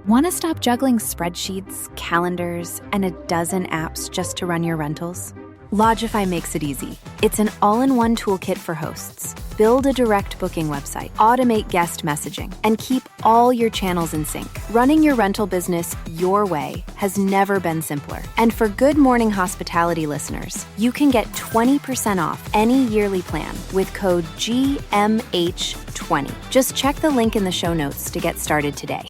Want to stop juggling spreadsheets, calendars, and a dozen apps just to run your rentals? Logify makes it easy. It's an all-in-one toolkit for hosts. Build a direct booking website, automate guest messaging, and keep all your channels in sync. Running your rental business your way has never been simpler. And for Good Morning Hospitality listeners, you can get 20% off any yearly plan with code GMH20. Just check the link in the show notes to get started today.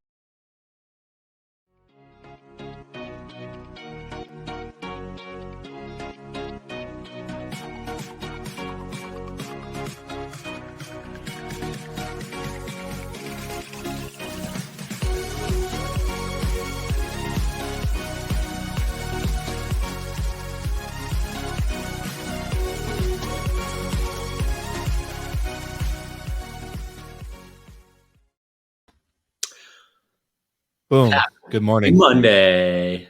Boom. Good morning. Monday.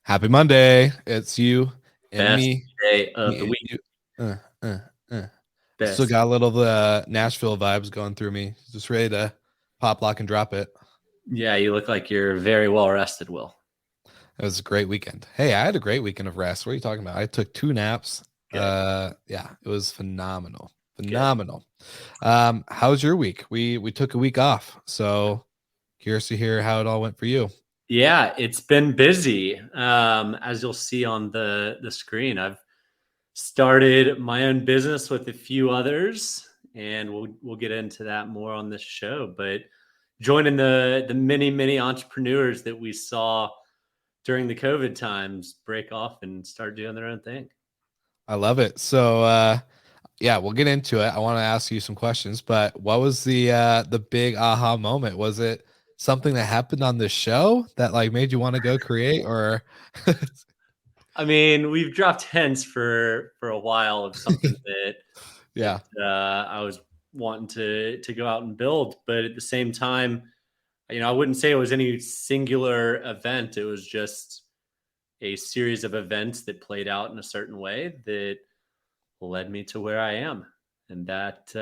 Happy Monday. It's you and Best me. day of the week. Still got a little of the Nashville vibes going through me. Just ready to pop, lock, and drop it. Yeah, you look like you're very well rested, Will. It was a great weekend. Hey, I had a great weekend of rest. What are you talking about? I took 2 naps. Yeah, it was phenomenal. How's your week? We took a week off, so curious to hear how it all went for you. Yeah, it's been busy. As you'll see on the screen, I've started my own business with a few others, and we'll get into that more on this show. But joining the many entrepreneurs that we saw during the COVID times break off and start doing their own thing. I love it. So yeah, we'll get into it. I want to ask you some questions, but what was the big aha moment? Was it something that happened on the show that like made you want to go create, or? I mean, we've dropped hints for a while of something that I was wanting to go out and build, but at the same time, I wouldn't say it was any singular event. It was just a series of events that played out in a certain way that led me to where I am, and that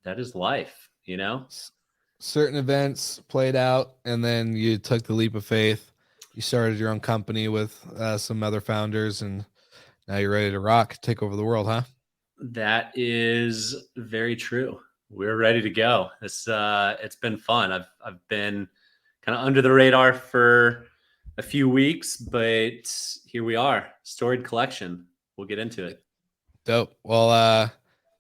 is life. Certain events played out, and then you took the leap of faith. You started your own company with some other founders, and now you're ready to rock, take over the world, huh? That is very true. We're ready to go. It's been fun. I've been kind of under the radar for a few weeks, but here we are. Storied collection. We'll get into it. Dope. Well,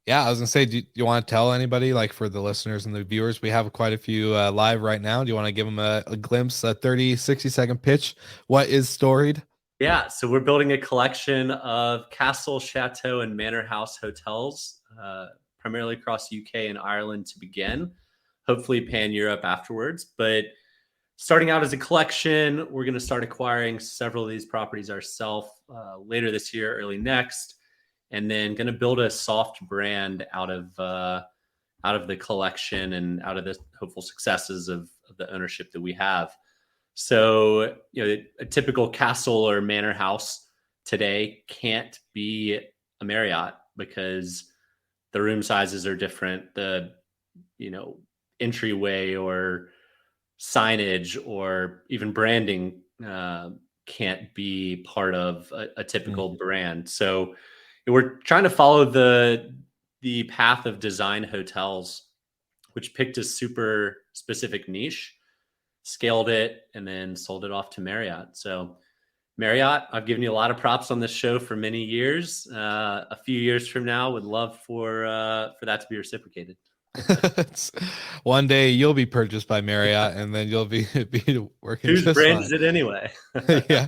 yeah, I was gonna say, do you want to tell anybody, like for the listeners and the viewers, we have quite a few live right now. Do you want to give them a glimpse, a 30, 60-second pitch? What is Storied? Yeah, so we're building a collection of castle, chateau, and manor house hotels, primarily across UK and Ireland to begin, hopefully pan-Europe afterwards. But starting out as a collection, we're going to start acquiring several of these properties ourselves later this year, early next, and then going to build a soft brand out of the collection and out of the hopeful successes of the ownership that we have. So, a typical castle or manor house today can't be a Marriott because the room sizes are different. The, entryway or signage or even branding can't be part of a typical brand. So we're trying to follow the path of design hotels, which picked a super specific niche, scaled it, and then sold it off to Marriott. So Marriott, I've given you a lot of props on this show for many years. A few years from now, would love for that to be reciprocated. One day you'll be purchased by Marriott, and then you'll be working. Whose brand is it anyway? Yeah,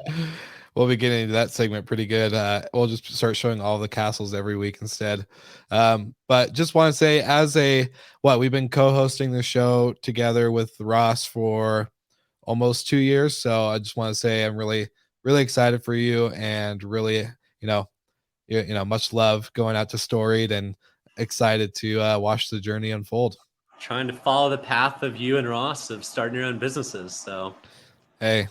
we'll be getting into that segment pretty good. We'll just start showing all the castles every week instead. But just want to say, we've been co-hosting the show together with Ross for almost 2 years. So I just want to say I'm really, really excited for you, and really, much love going out to Storied, and excited to watch the journey unfold. Trying to follow the path of you and Ross of starting your own businesses. So, hey,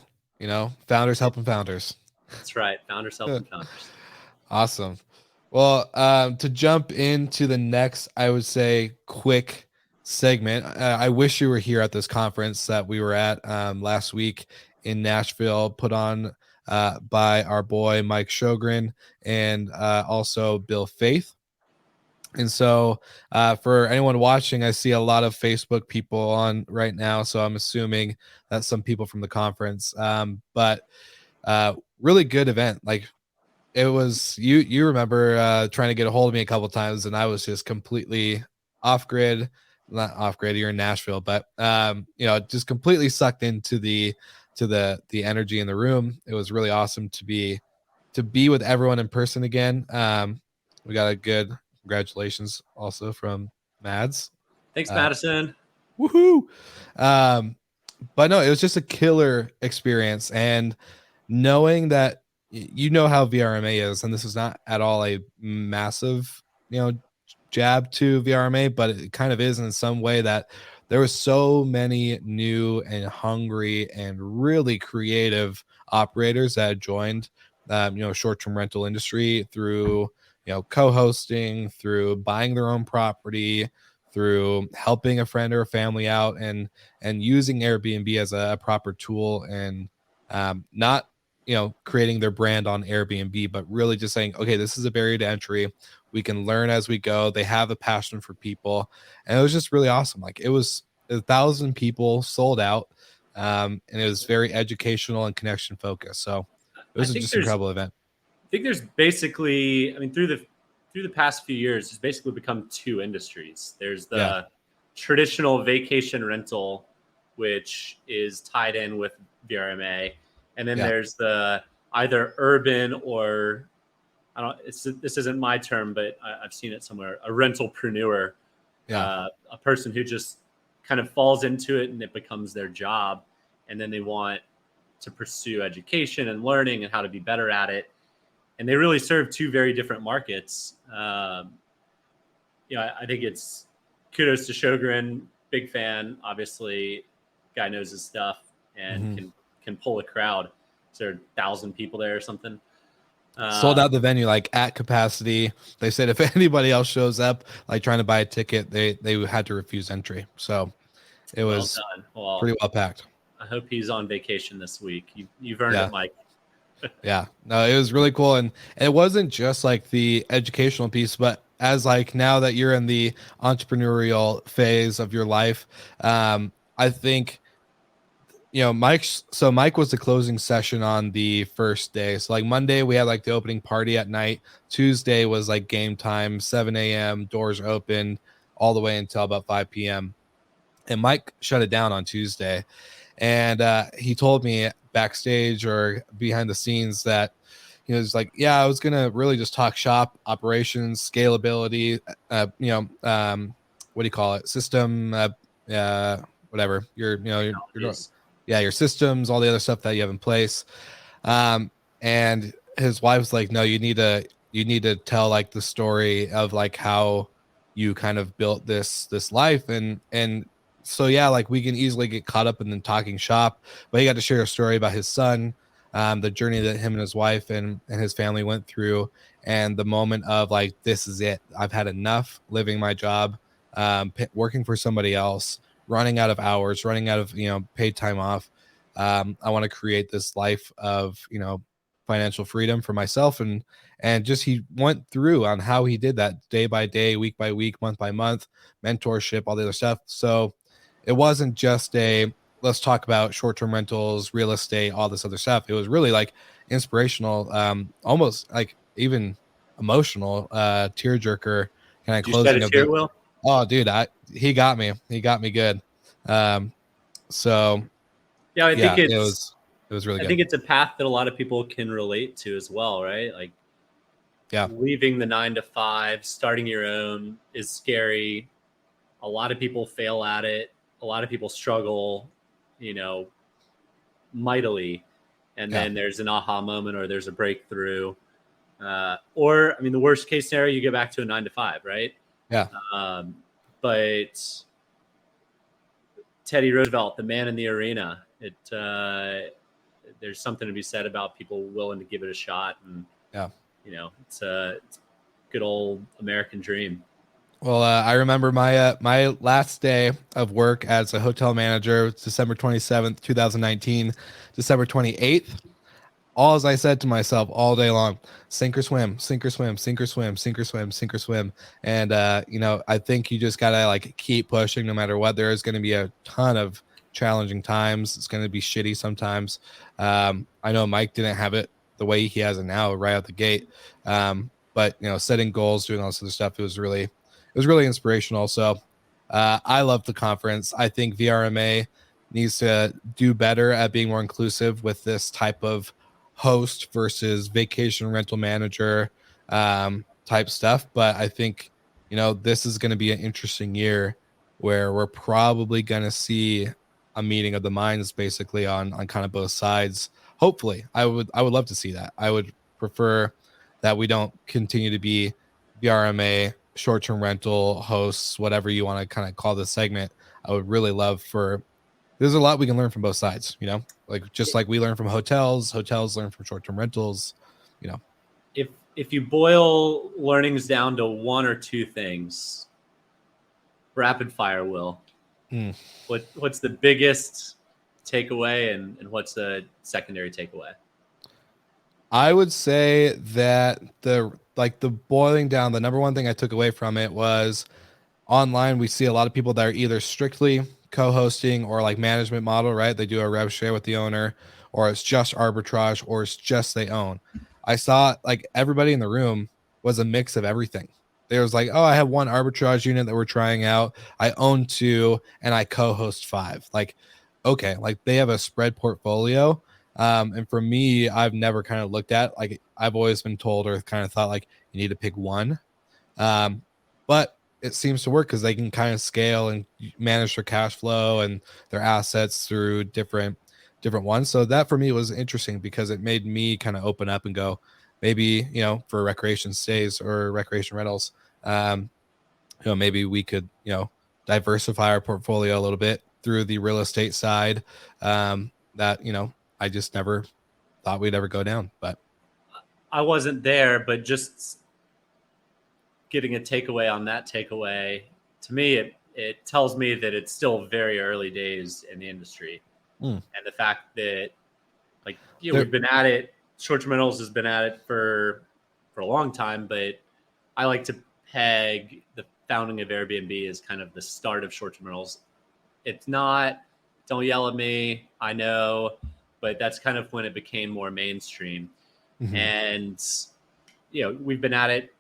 founders helping founders. That's right. Founders helping founders. Awesome. Well, to jump into the next, I would say quick segment. I wish you were here at this conference that we were at last week in Nashville, put on by our boy Mike Sjogren and also Bill Faith. And so for anyone watching, I see a lot of Facebook people on right now, so I'm assuming that's some people from the conference. But really good event. Like, it was, you remember trying to get a hold of me a couple times, and I was just completely off grid. Not off grid, you're in Nashville, but just completely sucked into the energy in the room. It was really awesome to be with everyone in person again. We got a good congratulations also from Mads. Thanks, Madison. Woohoo! But no, it was just a killer experience, and knowing that how VRMA is, and this is not at all a massive jab to VRMA, but it kind of is in some way, that there was so many new and hungry and really creative operators that had joined short-term rental industry through co-hosting, through buying their own property, through helping a friend or a family out, and using Airbnb as a proper tool, and not creating their brand on Airbnb, but really just saying, okay, this is a barrier to entry. We can learn as we go. They have a passion for people, and it was just really awesome. Like, it was 1,000 people sold out, and it was very educational and connection focused. So it was just an incredible event. I think there's basically, through the past few years, it's basically become two industries. There's the traditional vacation rental, which is tied in with VRMA, and then there's the either urban or this isn't my term, but I've seen it somewhere, a rentalpreneur, a person who just kind of falls into it and it becomes their job, and then they want to pursue education and learning and how to be better at it. And they really serve two very different markets. I think it's kudos to Sjogren, big fan, obviously, guy knows his stuff and can pull a crowd. Is there 1,000 people there or something? Sold out the venue, like, at capacity. They said if anybody else shows up like trying to buy a ticket, they had to refuse entry. So it was pretty well packed. I hope he's on vacation this week. You've earned it, Mike. Yeah, no, it was really cool. And it wasn't just like the educational piece, but as like now that you're in the entrepreneurial phase of your life, I think Mike was the closing session on the first day. So like Monday we had like the opening party at night. Tuesday was like game time, 7 a.m. doors open all the way until about 5 p.m. And Mike shut it down on Tuesday. And he told me backstage or behind the scenes that he was like, I was going to really just talk shop, operations, scalability, what do you call it? System, whatever. Your systems, all the other stuff that you have in place. And his wife was like, no, you need to tell like the story of like how you kind of built this life. And so, like, we can easily get caught up in the talking shop, but he got to share a story about his son, the journey that him and his wife and his family went through, and the moment of like, this is it. I've had enough living my job, working for somebody else, running out of hours, running out of, paid time off. I want to create this life of, financial freedom for myself. And just, he went through on how he did that day by day, week by week, month by month, mentorship, all the other stuff. So it wasn't just let's talk about short-term rentals, real estate, all this other stuff. It was really like inspirational, almost like even emotional, tearjerker kind of closing of it. Oh, dude, he got me good. So I think it was really good. I think it's a path that a lot of people can relate to as well, right? Like, leaving the 9 to 5, starting your own is scary. A lot of people fail at it. A lot of people struggle, mightily. And then there's an aha moment, or there's a breakthrough. Or, the worst case scenario, you get back to a 9 to 5, right? Yeah. But Teddy Roosevelt, the man in the arena, there's something to be said about people willing to give it a shot. And, it's a good old American dream. Well, I remember my last day of work as a hotel manager was December 27th, 2019, December 28th. All as I said to myself all day long, sink or swim, sink or swim, sink or swim, sink or swim, sink or swim. And I think you just gotta like keep pushing no matter what. There is gonna be a ton of challenging times. It's gonna be shitty sometimes. I know Mike didn't have it the way he has it now right out the gate. But setting goals, doing all this other stuff, it was really inspirational. So I love the conference. I think VRMA needs to do better at being more inclusive with this type of host versus vacation rental manager type stuff. But I think, this is going to be an interesting year where we're probably going to see a meeting of the minds basically on kind of both sides. Hopefully, I would love to see that. I would prefer that we don't continue to be VRMA short-term rental hosts, whatever you want to kind of call this segment. I would really love for there's a lot we can learn from both sides, like just like we learn from hotels learn from short-term rentals, If you boil learnings down to one or two things, rapid fire, Will. What's the biggest takeaway and what's the secondary takeaway? I would say that the boiling down, the number one thing I took away from it was online we see a lot of people that are either strictly co-hosting or like management model, right? They do a rev share with the owner, or it's just arbitrage, or it's just they own. I saw like everybody in the room was a mix of everything. There was like, oh, I have one arbitrage unit that we're trying out, I own two, and I co-host five. Like, okay, like they have a spread portfolio. And for me, I've never kind of looked at, like, I've always been told or kind of thought like you need to pick one. But it seems to work because they can kind of scale and manage their cash flow and their assets through different ones. So that for me was interesting because it made me kind of open up and go, maybe, for recreation stays or recreation rentals, maybe we could, diversify our portfolio a little bit through the real estate side. That, I just never thought we'd ever go down, but I wasn't there, but just getting a takeaway on that takeaway, to me, it tells me that it's still very early days in the industry. And the fact that, like, we've been at it, short-term rentals has been at it for a long time, but I like to peg the founding of Airbnb as kind of the start of short-term rentals. It's not, don't yell at me, I know, but that's kind of when it became more mainstream. Mm-hmm. And, we've been at it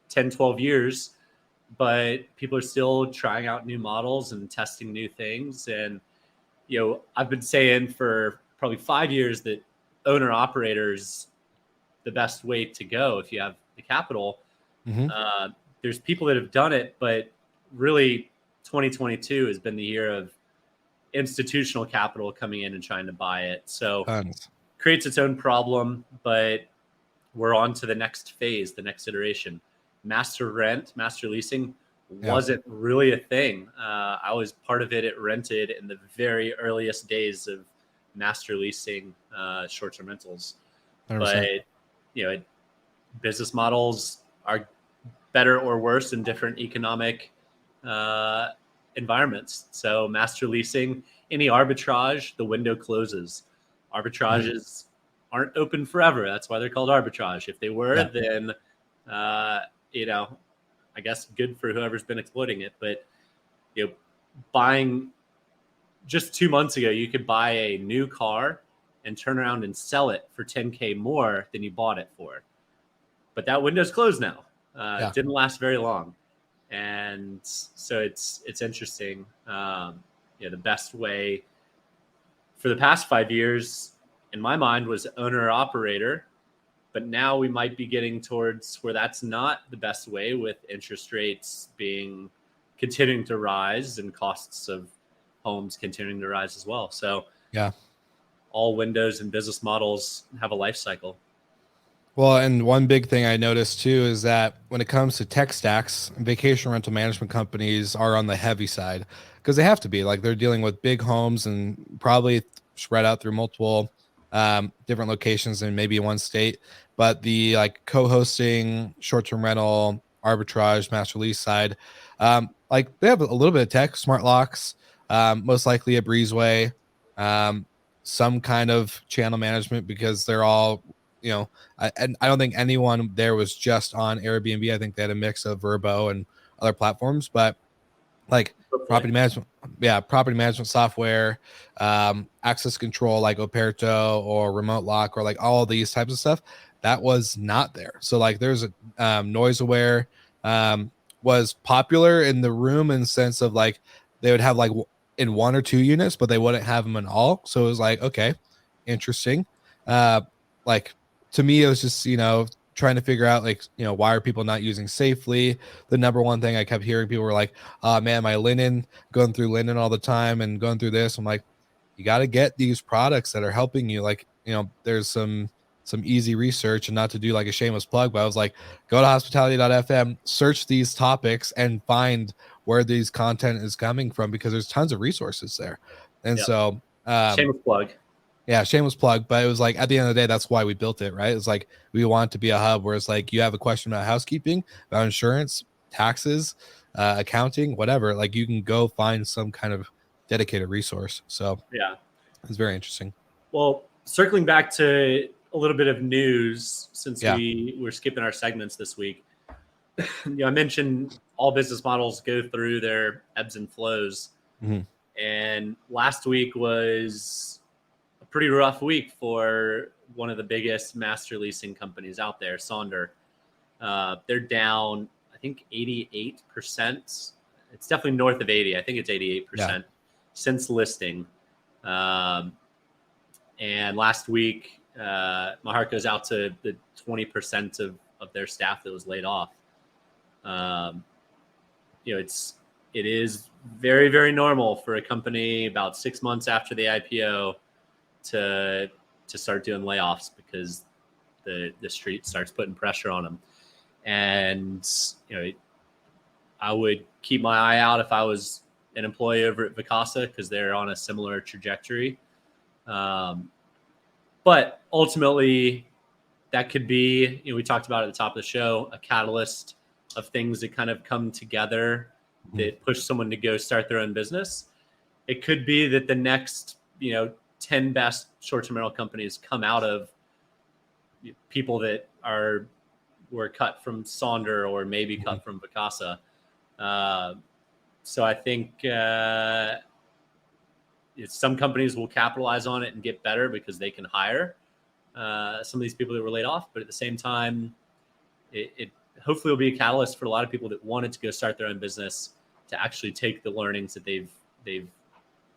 10, 12 years, but people are still trying out new models and testing new things. And, I've been saying for probably 5 years that owner operators the best way to go if you have the capital. Mm-hmm. There's people that have done it, but really 2022 has been the year of institutional capital coming in and trying to buy it. So creates its own problem, but we're on to the next phase, the next iteration. Master leasing wasn't really a thing. I was part of it at Rented in the very earliest days of master leasing short-term rentals. 100%. But, business models are better or worse in different economic environments. So master leasing, any arbitrage, the window closes. Arbitrages aren't open forever. That's why they're called arbitrage. If they were, then, I guess good for whoever's been exploiting it. But, buying just 2 months ago, you could buy a new car and turn around and sell it for $10K more than you bought it for. But that window's closed now. It didn't last very long. And so it's interesting. The best way for the past 5 years, in my mind, was owner operator. But now we might be getting towards where that's not the best way, with interest rates continuing to rise and costs of homes continuing to rise as well. So all windows and business models have a life cycle. Well, and one big thing I noticed too is that when it comes to tech stacks, vacation rental management companies are on the heavy side because they have to be. Like, they're dealing with big homes and probably spread out through multiple different locations in maybe one state. But the like co-hosting short-term rental arbitrage, master lease side. Like they have a little bit of tech, smart locks, most likely a breezeway, some kind of channel management because they're all, and I don't think anyone there was just on Airbnb. I think they had a mix of Vrbo and other platforms, but like property management software, access control like Operto or Remote Lock or like all these types of stuff that was not there. So like there's a Noise Aware was popular in the room in the sense of like they would have like in 1 or 2 units, but they wouldn't have them in all. So it was like, okay, interesting. Like to me, it was just, trying to figure out like, why are people not using Safely? The number one thing I kept hearing people were like, oh man, my linen, going through linen all the time and going through this. I'm like, you got to get these products that are helping you. Like, there's some easy research, and not to do like a shameless plug, but I was like, go to hospitality.fm, search these topics and find where these content is coming from, because there's tons of resources there. And so shameless plug. Yeah, shameless plug. But it was like, at the end of the day, that's why we built it, right? It's like we want it to be a hub where it's like you have a question about housekeeping, about insurance, taxes, accounting, whatever. Like you can go find some kind of dedicated resource. So yeah, it's very interesting. Well, circling back to a little bit of news, since we were skipping our segments this week. I mentioned all business models go through their ebbs and flows. Mm-hmm. And last week was a pretty rough week for one of the biggest master leasing companies out there, Sonder. They're down, I think, 88%. It's definitely north of 80. I think it's 88% since listing. And last week, my heart goes out to the 20% of their staff that was laid off. It is very, very normal for a company about 6 months after the IPO to start doing layoffs because the street starts putting pressure on them. And, I would keep my eye out if I was an employee over at Vacasa, because they're on a similar trajectory. But ultimately, that could be, we talked about at the top of the show, a catalyst of things that kind of come together that push someone to go start their own business. It could be that the next, 10 best short-term rental companies come out of people that were cut from Sonder or maybe cut from Vacasa. So I think some companies will capitalize on it and get better because they can hire some of these people that were laid off. But at the same time, it hopefully will be a catalyst for a lot of people that wanted to go start their own business to actually take the learnings that they've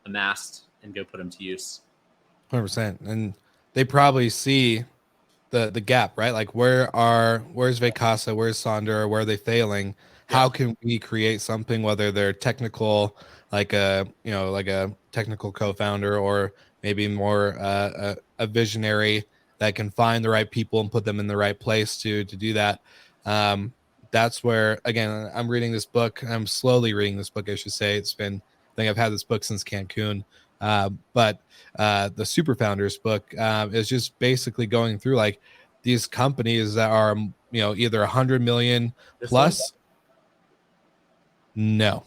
amassed and go put them to use. 100%. And they probably see the gap, right? Like where's Vacasa, where's Sonder, where are they failing? How can we create something, whether they're technical, like a technical co-founder, or maybe more a visionary that can find the right people and put them in the right place to do that. That's where, again, I'm reading this book. I'm slowly reading this book, I should say. I think I've had this book since Cancun. But the Super Founders book is just basically going through like these companies that are, either 100 million plus. No.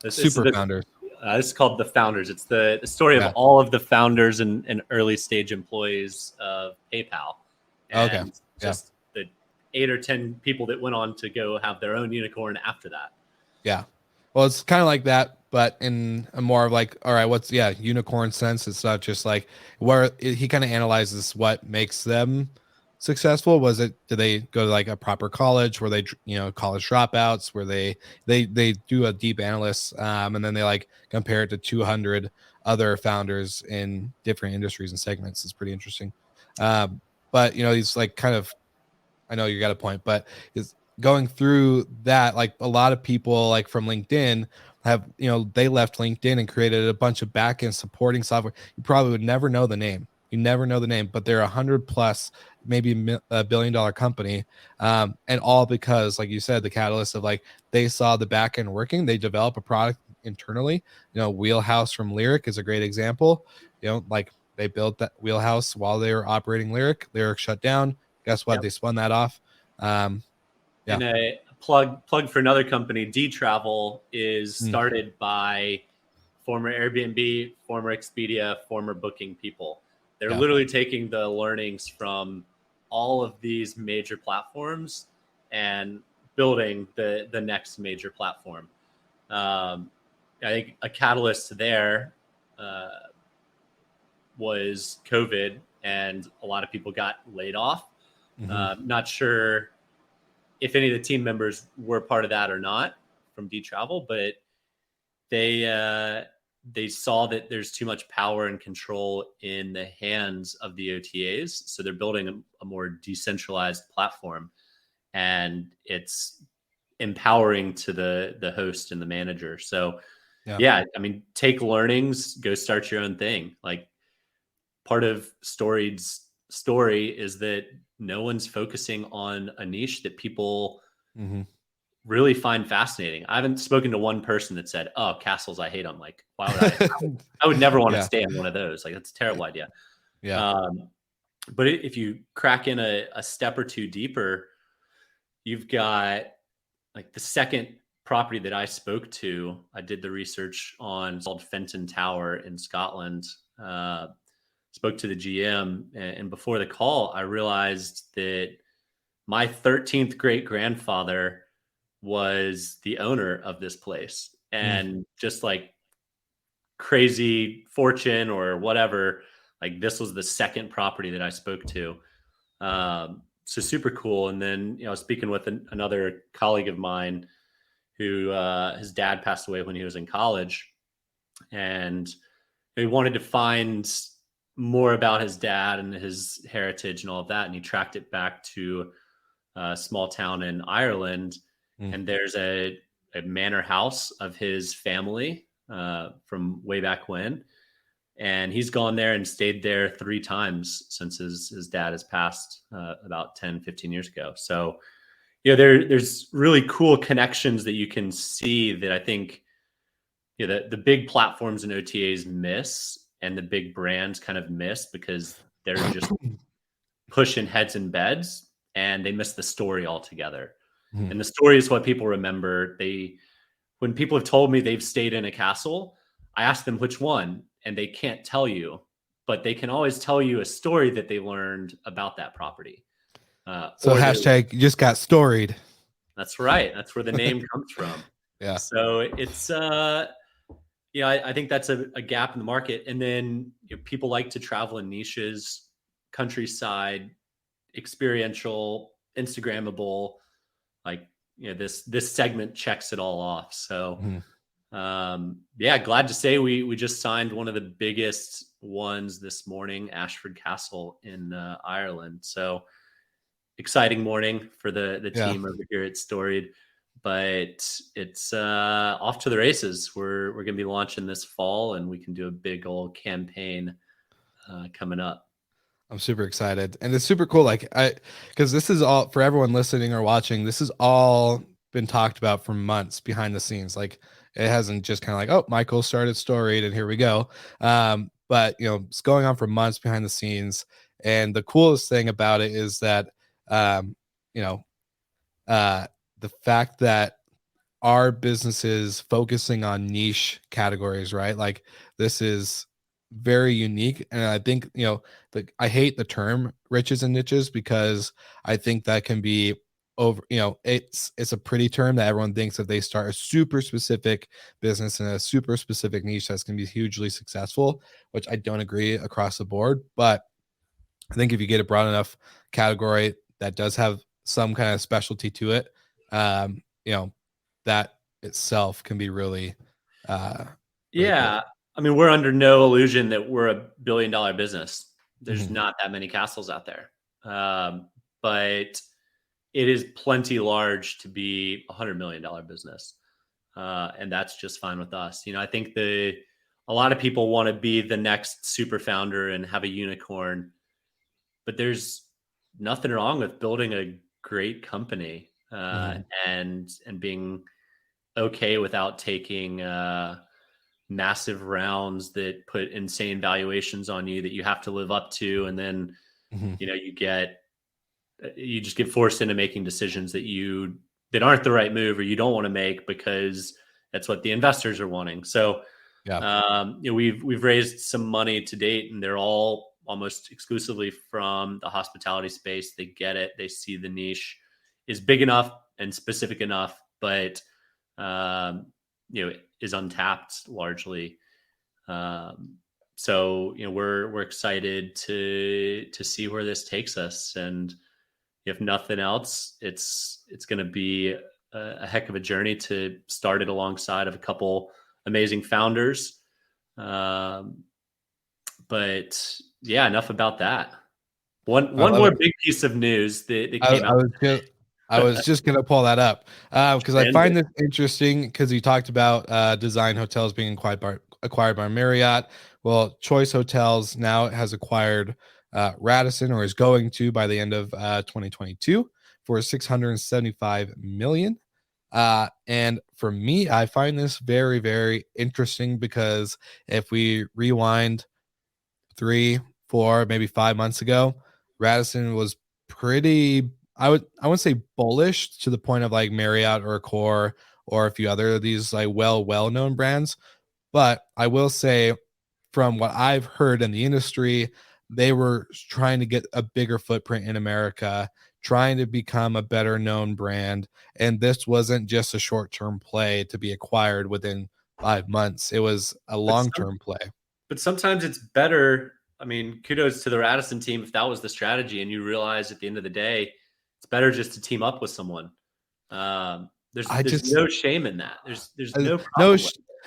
Super Founders. This is called The Founders. It's the story of all of the founders and early stage employees of PayPal. And just the 8 or 10 people that went on to go have their own unicorn after that. Yeah. Well, it's kind of like that, but in a more of like, all right, what's unicorn sense. It's not just like where he kind of analyzes what makes them successful. Did they go to like a proper college? Were they, college dropouts? Where they do a deep analysis, and then they like compare it to 200 other founders in different industries and segments. It's pretty interesting. But he's like kind of, I know you got a point, but is going through that, like a lot of people like from LinkedIn have, they left LinkedIn and created a bunch of backend supporting software. You probably would never know the name. You never know the name, but they're 100 plus, maybe $1 billion company. And all because, like you said, the catalyst of like, they saw the backend working, they develop a product internally. Wheelhouse from Lyric is a great example. Like they built that Wheelhouse while they were operating Lyric. Lyric shut down. Guess what? They spun that off. And plug for another company. D Travel is started by former Airbnb, former Expedia, former Booking people. They're literally taking the learnings from all of these major platforms and building the next major platform. I think a catalyst there was COVID, and a lot of people got laid off. Not sure if any of the team members were part of that or not from D Travel, but they saw that there's too much power and control in the hands of the OTAs. So they're building a more decentralized platform, and it's empowering to the host and the manager. So I mean, take learnings, go start your own thing. Like, part of Storied's story is that no one's focusing on a niche that people really find fascinating. I haven't spoken to one person that said, "Oh, castles, I hate them." Like, why would I? I would never want to stay in one of those. Like, that's a terrible idea. But if you crack in a step or two deeper, you've got like the second property that I spoke to. I did the research on. It's called Fenton Tower in Scotland. Spoke to the GM, and before the call, I realized that my 13th great grandfather was the owner of this place, and just like crazy fortune or whatever, like this was the second property that I spoke to. So super cool. And then, speaking with another colleague of mine who his dad passed away when he was in college, and he wanted to find more about his dad and his heritage and all of that. And he tracked it back to a small town in Ireland. And there's a manor house of his family from way back when. And he's gone there and stayed there 3 times since his dad has passed about 10, 15 years ago. So, there's really cool connections that you can see that I think the big platforms and OTAs miss, and the big brands kind of miss because they're just pushing heads in beds, and they miss the story altogether. And the story is what people remember. When people have told me they've stayed in a castle, I ask them which one, and they can't tell you, but they can always tell you a story that they learned about that property. So hashtag you just got storied. That's right. That's where the name comes from. So it's I think that's a gap in the market. And then people like to travel in niches, countryside, experiential, Instagrammable. Like, this segment checks it all off. So, glad to say we just signed one of the biggest ones this morning, Ashford Castle in Ireland. So exciting morning for the team over here at Storied. But it's off to the races. We're going to be launching this fall, and we can do a big old campaign coming up. I'm super excited, and it's super cool. Because this is all for everyone listening or watching. This has all been talked about for months behind the scenes. Like, it hasn't just kind of like, oh, Michael started Storied and here we go. But it's going on for months behind the scenes. And the coolest thing about it is that, the fact that our businesses focusing on niche categories, right? Like, this is very unique. And I think, I hate the term riches and niches, because I think that can be over, it's a pretty term that everyone thinks that they start a super specific business in a super specific niche that's going to be hugely successful, which I don't agree across the board. But I think if you get a broad enough category that does have some kind of specialty to it, that itself can be really, really cool. I mean, we're under no illusion that we're a $1 billion business. There's not that many castles out there. But it is plenty large to be a $100 million business. And that's just fine with us. I think a lot of people want to be the next super founder and have a unicorn, but there's nothing wrong with building a great company and being okay without taking massive rounds that put insane valuations on you that you have to live up to. And then, you just get forced into making decisions that you that aren't the right move or you don't want to make because that's what the investors are wanting. So we've raised some money to date, and they're all almost exclusively from the hospitality space. They get it. They see the niche is big enough and specific enough, but is untapped largely. So we're excited to see where this takes us, and if nothing else, it's going to be a heck of a journey to start it alongside of a couple amazing founders. But yeah, enough about that. One more big piece of news that came out. I was just gonna pull that up because I find this interesting because you talked about Design Hotels being acquired by Marriott. Well, Choice Hotels now has acquired Radisson, or is going to by the end of 2022 for $675 million. And for me, I find this very, very interesting because if we rewind 3, 4, maybe 5 months ago, Radisson was pretty, I wouldn't say bullish to the point of like Marriott or Accor or a few other of these like well-known brands. But I will say, from what I've heard in the industry, they were trying to get a bigger footprint in America, trying to become a better known brand. And this wasn't just a short-term play to be acquired within 5 months. It was a long-term play. But sometimes it's better. I mean, kudos to the Radisson team if that was the strategy, and you realize at the end of the day, it's better just to team up with someone. There's no shame in that. There's no problem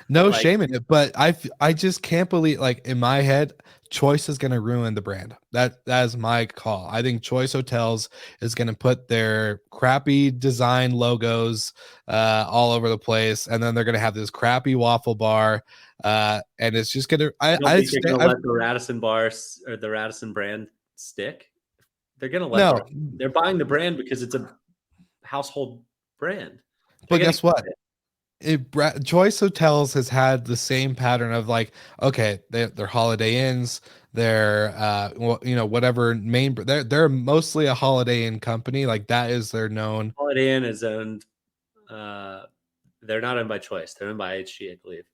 no shame in it, but I just can't believe, like, in my head, Choice is going to ruin the brand. That is my call. I think Choice Hotels is going to put their crappy design logos all over the place, and then they're going to have this crappy waffle bar, and it's just going to. I think they're going to let the Radisson bars or the Radisson brand stick. They're going to let. They're buying the brand because it's a household brand. But guess what? Choice Hotels has had the same pattern of like, okay, they're Holiday Inns, they're whatever main, they're mostly a Holiday Inn company. Like, that is their known. Holiday Inn is owned. They're not owned by Choice. They're owned by HG, I believe.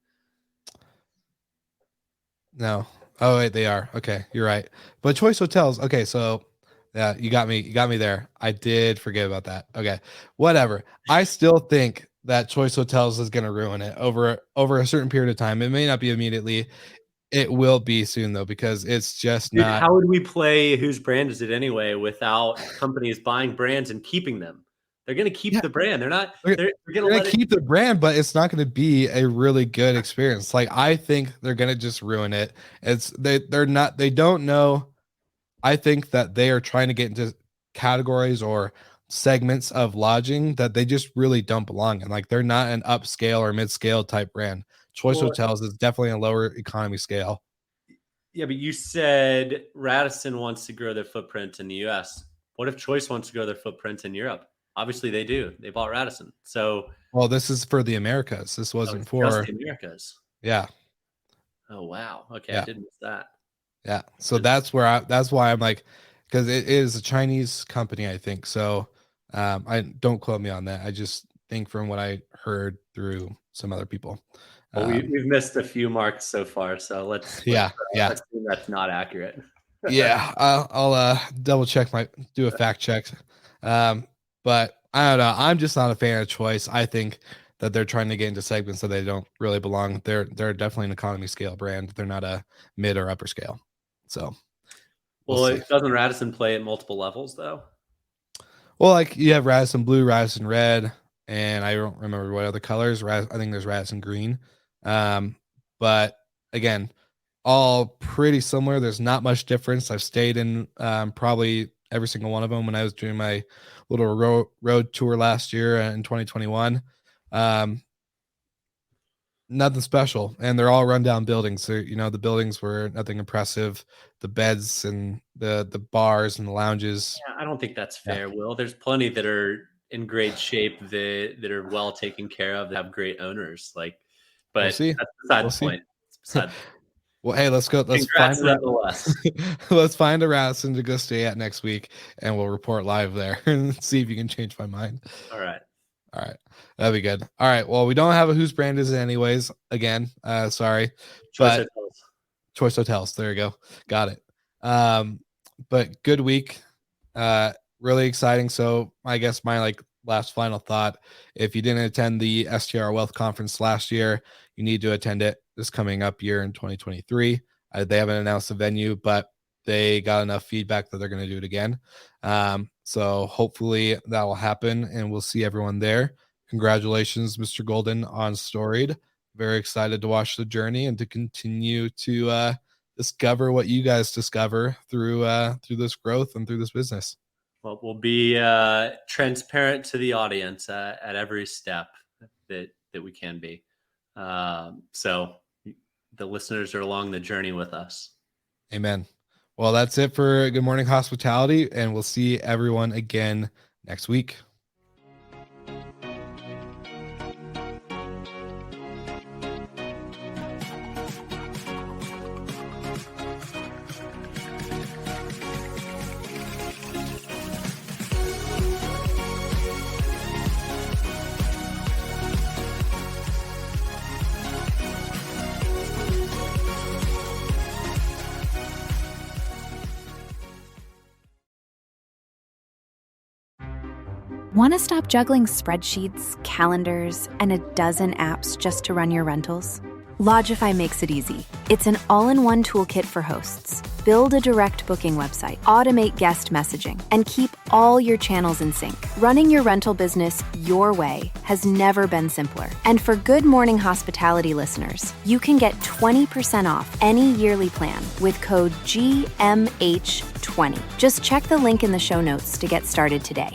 No. Oh wait, they are. Okay, you're right. But Choice Hotels. Okay, so yeah, you got me there. I did forget about that. Okay, whatever. I still think that Choice Hotels is going to ruin it over a certain period of time. It may not be immediately. It will be soon though, because it's just not. How would we play whose brand is it anyway without companies buying brands and keeping them? They're going to keep the brand. They're not. They're going to keep the brand, but it's not going to be a really good experience. Like, I think they're going to just ruin it. They're not. They don't know. I think that they are trying to get into categories or segments of lodging that they just really don't belong in. Like, they're not an upscale or mid-scale type brand. Choice Hotels is definitely a lower economy scale. Yeah, but you said Radisson wants to grow their footprint in the US. What if Choice wants to grow their footprint in Europe? Obviously they do. They bought Radisson. So, well, this is for the Americas. This wasn't for just the Americas. Yeah. Oh wow. Okay, yeah. I didn't miss that. Yeah. So that's why I'm like, because it is a Chinese company, I think. So I don't quote me on that. I just think from what I heard through some other people. Well, we've missed a few marks so far, so let's assume that's not accurate. Yeah, I'll double check, do a fact check. But I don't know. I'm just not a fan of Choice. I think that they're trying to get into segments that they don't really belong. They're definitely an economy scale brand. They're not a mid or upper scale. So, well, doesn't Radisson play at multiple levels though? Well, like, you have Radisson Blue, Radisson Red, and I don't remember what other colors. I think there's Radisson Green. But again, all pretty similar. There's not much difference. I've stayed in probably every single one of them when I was doing my little road tour last year in 2021. Nothing special, and they're all rundown buildings. So, the buildings were nothing impressive. The beds and the bars and the lounges. Yeah, I don't think that's fair, Will. There's plenty that are in great shape, that are well taken care of, that have great owners. Like, but that's beside the point. Well, hey, let's go. Let's find a Radisson to go stay at next week, and we'll report live there and see if you can change my mind. All right. All right. That'd be good. All right. Well, we don't have a whose brand is it anyways. Again, sorry. Choice But Hotels. Choice Hotels. There you go. Got it. But good week. Really exciting. So I guess my last final thought, if you didn't attend the STR Wealth Conference last year, you need to attend it this coming up year in 2023. They haven't announced the venue, but they got enough feedback that they're going to do it again. So hopefully that will happen and we'll see everyone there. Congratulations, Mr. Goldin, on Storied. Very excited to watch the journey and to continue to discover what you guys discover through this growth and through this business. Well, we'll be transparent to the audience at every step that we can be. So the listeners are along the journey with us. Amen. Well, that's it for Good Morning Hospitality, and we'll see everyone again next week. Want to stop juggling spreadsheets, calendars, and a dozen apps just to run your rentals? Lodgify makes it easy. It's an all-in-one toolkit for hosts. Build a direct booking website, automate guest messaging, and keep all your channels in sync. Running your rental business your way has never been simpler. And for Good Morning Hospitality listeners, you can get 20% off any yearly plan with code GMH20. Just check the link in the show notes to get started today.